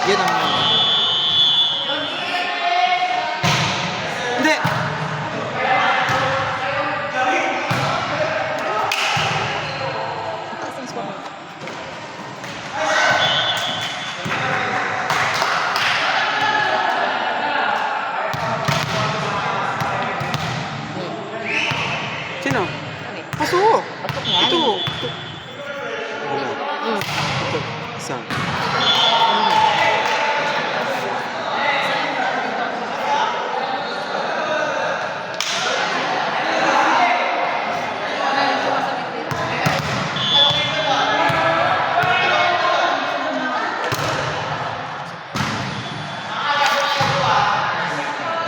Yun ang... Hindi! Taas ang score. Sino? Paso! Patok nga. Ito! Ito. Isa.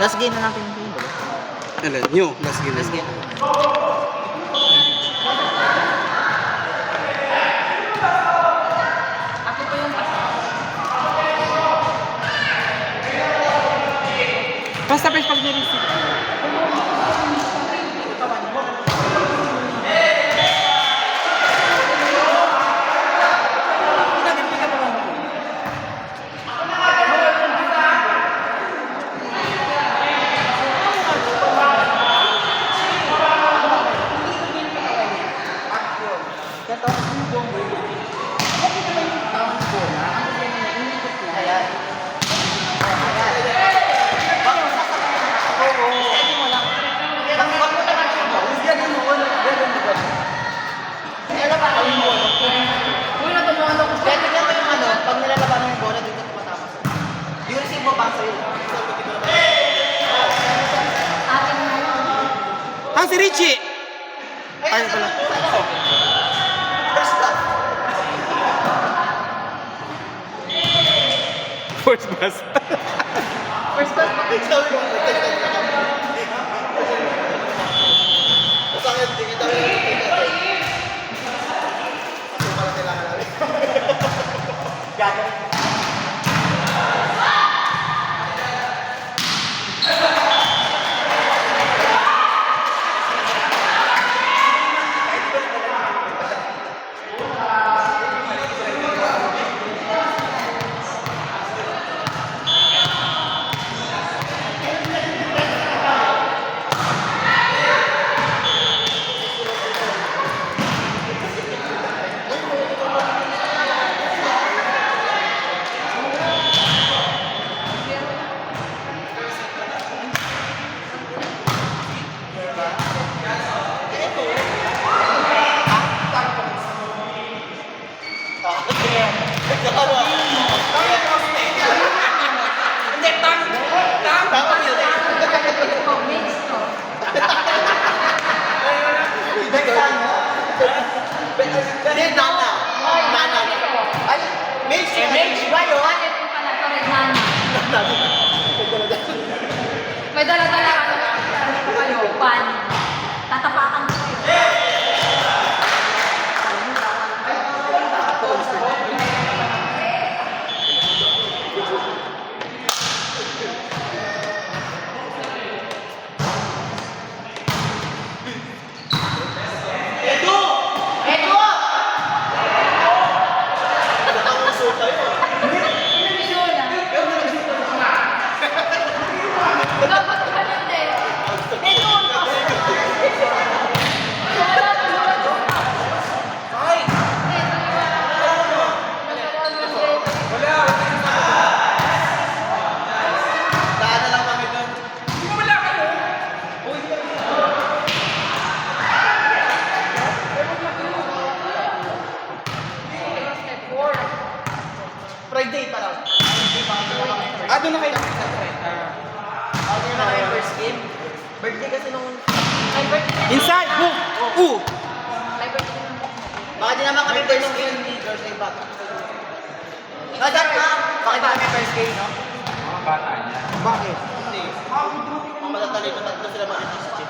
Last game na natin yung ba? Alin? Nyo, last game. Last game. Ako po yung Basta page pag nireceive. Uy, natumuhan ako. Kaya tignan mo yung ano, pag nilalaban mo yung bola, dito tumatama sa'yo. Yung receive mo bang sa'yo? Atin na yun. Ah, si Richie! Ay, pala. First stop. First bus. First class pa. Sabi ko, masakit, di kita May dala-dala ka kayo, pan. Tatapakan ko kayo. Friday pa lang. Ah, doon na kayo. Ano na kayo first game? Birthday kasi nung... Ay, birthday. Inside! Move! Ooh! Ay, birthday. Baka di naman kami first game ni George ay bata. Kadar ka! Baka di kami first game, no? Bakit? Hindi. Ang matatalino, tatlo sila mag-isip.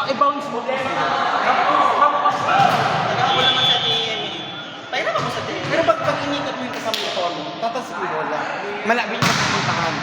I-bounce mo. Nagkakawa naman sa ni Emily. Paira ka mo sa team. Pero pag inikot mo yung kasama mo, tatas mo yung bola. Malapit na pupuntahan.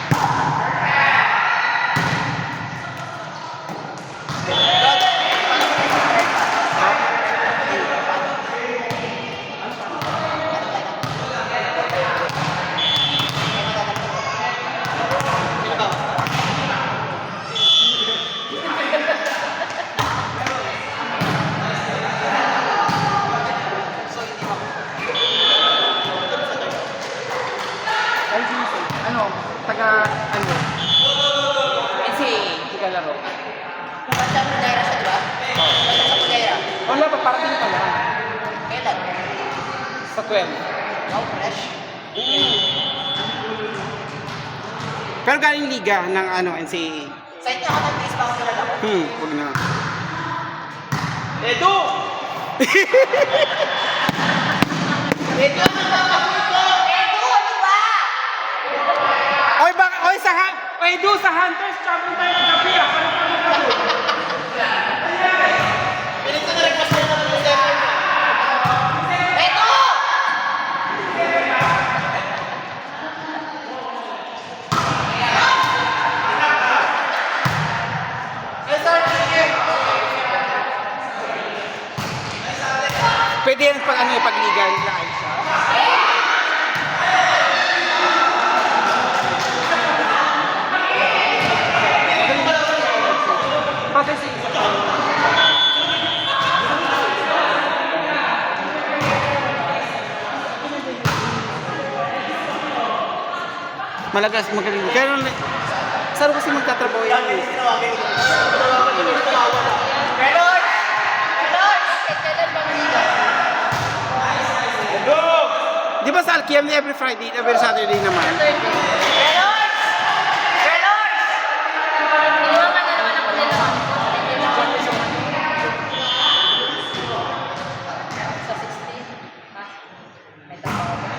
Ano? Taga laro. Basta mo Daira siya, di ba? Basta mo Daira. Wala pa, parating pa lang. Kailan? Sa 12. Oh, fresh. Pero galing liga ng NCAA. Sa inyo ako mag-base pa ako kilala ko. Wag na. Edu! Edu, ano ba? Edu, ano ba? Oy, sa Hunters, champion tayo ng gabi ah. Pinito na rin kasi naman yung second. Edu! Pwede yan pag liga nila Aisha. Patay si isa. Malagas, magaling. Kaya saan kasi magtatrabaho yan? Melon! Melon! Kailan bang liga? Di ba sa Alkiam every Friday, every Saturday naman? Melon! Melon! Iniwakan na naman ako nila. Sa 16. May trabaho ba?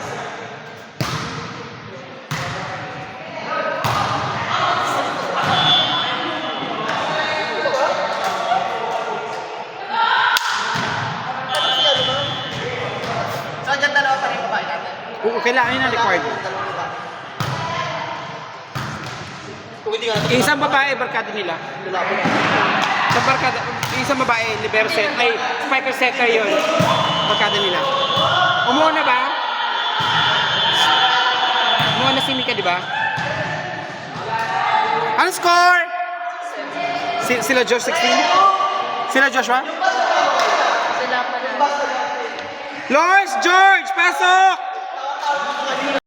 So, dyan dalawa pa rin babae natin. Oo, kailangan yun ang required. Isang babae, barkada nila. Sa barkada, isang babae, libero set, ay, spiker setter yun. Barkada nila. Umuha na ba? Umuha na si Mika, di ba? Ano score? Sila Josh 16? Sila Joshua? Sila pa na. Lawrence George, pasok!